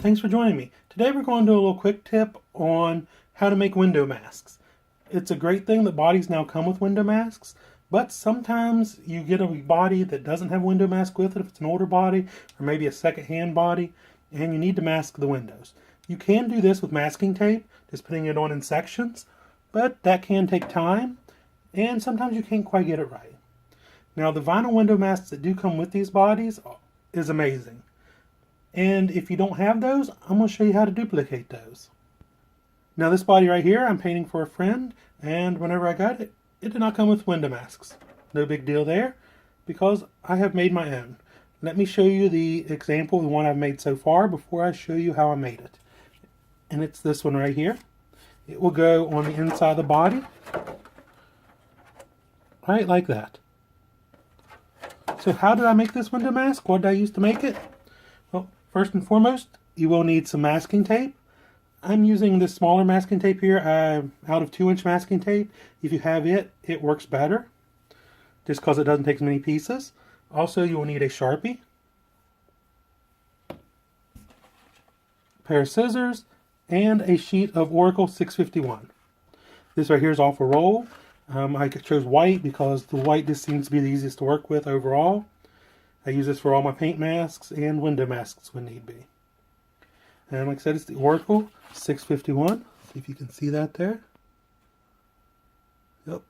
thanks for joining me. Today we're going to do a little quick tip on how to make window masks. It's a great thing that bodies now come with window masks, but sometimes you get a body that doesn't have a window mask with it, if it's an older body or maybe a second-hand body, and you need to mask the windows. You can do this with masking tape, just putting it on in sections, but that can take time, and sometimes you can't quite get it right. Now the vinyl window masks that do come with these bodies is amazing. And if you don't have those, I'm going to show you how to duplicate those. Now this body right here, I'm painting for a friend, and whenever I got it, it did not come with window masks. No big deal there, because I have made my own. Let me show you the example of the one I've made so far before I show you how I made it. And it's this one right here. It will go on the inside of the body, right like that. So how did I make this window mask? What did I use to make it? Well, first and foremost, you will need some masking tape. I'm using this smaller masking tape here, out of 2-inch masking tape. If you have it, it works better, just because it doesn't take as many pieces. Also, you will need a Sharpie, a pair of scissors, and a sheet of Oracal 651. This right here is all for roll. I chose white because the white just seems to be the easiest to work with overall. I use this for all my paint masks and window masks when need be. And like I said, it's the Oracal 651. See if you can see that there. Yep.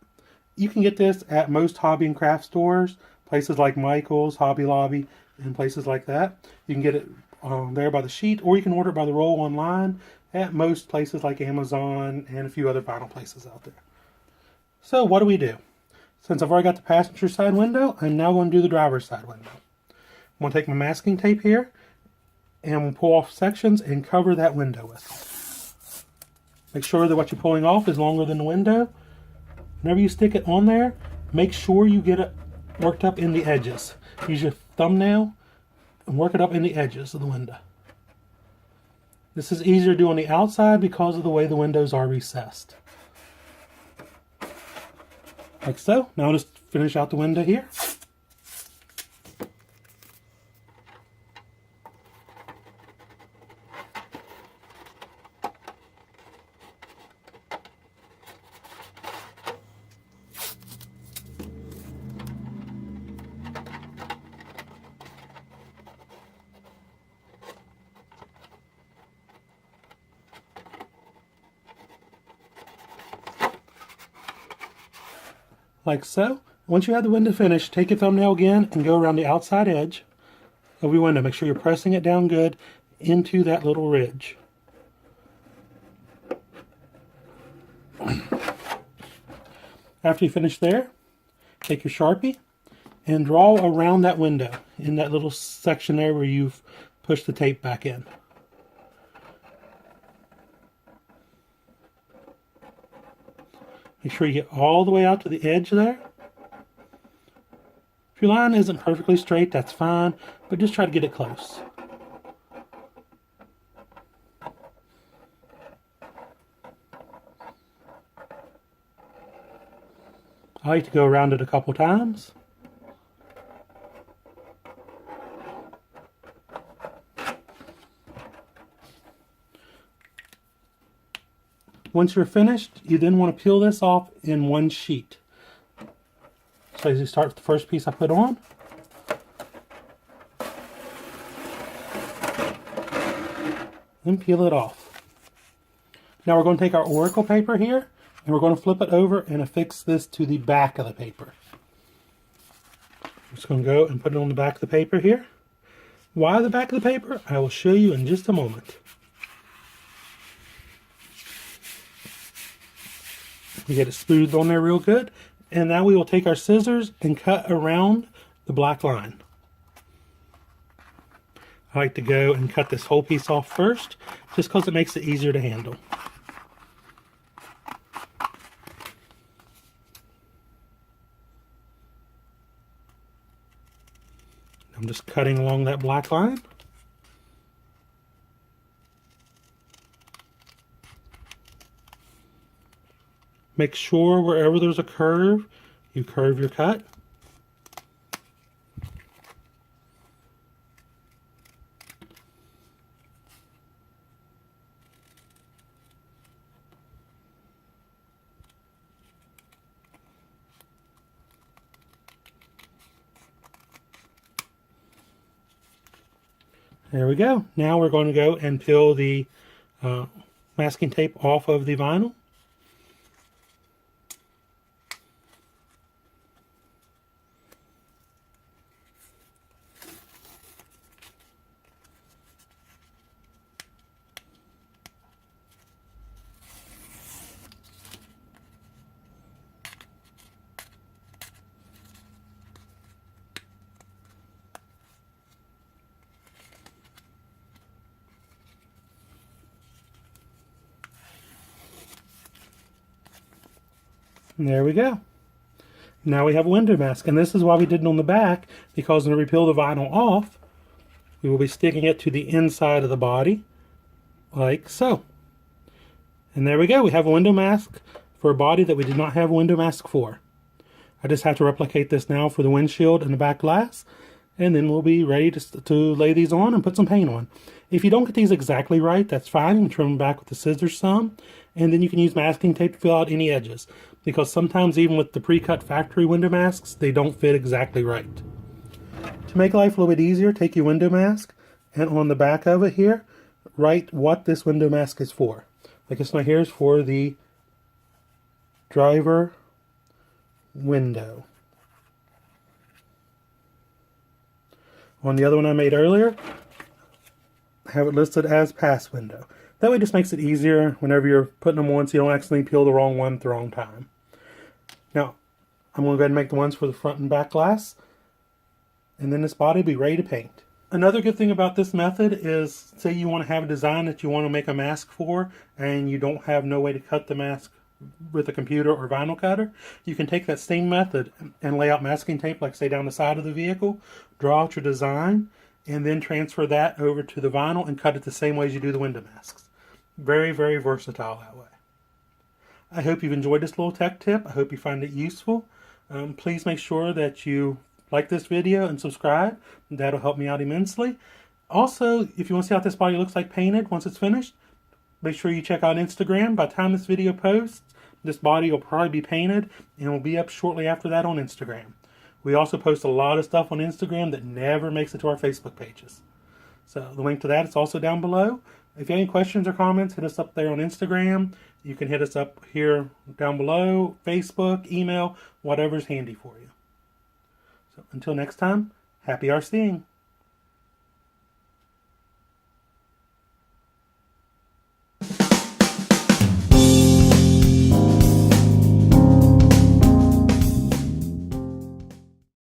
You can get this at most hobby and craft stores, places like Michael's, Hobby Lobby, and places like that. You can get it there by the sheet, or you can order it by the roll online at most places like Amazon and a few other vinyl places out there. So what do? Since I've already got the passenger side window, I'm now going to do the driver's side window. I'm going to take my masking tape here and pull off sections and cover that window with. Make sure that what you're pulling off is longer than the window. Whenever you stick it on there, make sure you get it worked up in the edges. Use your thumbnail and work it up in the edges of the window. This is easier to do on the outside because of the way the windows are recessed. Like so. Now I'll just finish out the window here. Like so. Once you have the window finished, take your thumbnail again and go around the outside edge of your window. Make sure you're pressing it down good into that little ridge. After you finish there, take your Sharpie and draw around that window in that little section there where you've pushed the tape back in. Make sure you get all the way out to the edge there. If your line isn't perfectly straight, that's fine, but just try to get it close. I like to go around it a couple times. Once you're finished, you then want to peel this off in one sheet. So as you start with the first piece I put on, then peel it off. Now we're going to take our Oracal paper here, and we're going to flip it over and affix this to the back of the paper. I'm just going to go and put it on the back of the paper here. Why the back of the paper? I will show you in just a moment. We get it smoothed on there real good. And now we will take our scissors and cut around the black line. I like to go and cut this whole piece off first, just because it makes it easier to handle. I'm just cutting along that black line. Make sure wherever there's a curve, you curve your cut. There we go. Now we're going to go and peel the masking tape off of the vinyl. And there we go. Now we have a window mask, and this is why we did it on the back, because when we peel the vinyl off, we will be sticking it to the inside of the body, like so. And there we go. We have a window mask for a body that we did not have a window mask for. I just have to replicate this now for the windshield and the back glass, and then we'll be ready to lay these on and put some paint on. If you don't get these exactly right, that's fine. You can trim them back with the scissors some, and then you can use masking tape to fill out any edges, because sometimes even with the pre-cut factory window masks, they don't fit exactly right. To make life a little bit easier, take your window mask, and on the back of it here, write what this window mask is for. Like this one here is for the driver window. On the other one I made earlier, I have it listed as pass window. That way it just makes it easier whenever you're putting them on so you don't accidentally peel the wrong one at the wrong time. Now, I'm going to go ahead and make the ones for the front and back glass, and then this body will be ready to paint. Another good thing about this method is, say you want to have a design that you want to make a mask for, and you don't have no way to cut the mask with a computer or vinyl cutter, you can take that same method and lay out masking tape, like say down the side of the vehicle, draw out your design, and then transfer that over to the vinyl and cut it the same way as you do the window masks. Very, very versatile that way. I hope you've enjoyed this little tech tip. I hope you find it useful. Please make sure that you like this video and subscribe. That'll help me out immensely. Also, if you want to see how this body looks like painted once it's finished, make sure you check out Instagram. By the time this video posts, this body will probably be painted and will be up shortly after that on Instagram. We also post a lot of stuff on Instagram that never makes it to our Facebook pages. So the link to that is also down below. If you have any questions or comments, hit us up there on Instagram. You can hit us up here down below, Facebook, email, whatever's handy for you. So until next time, happy RCing.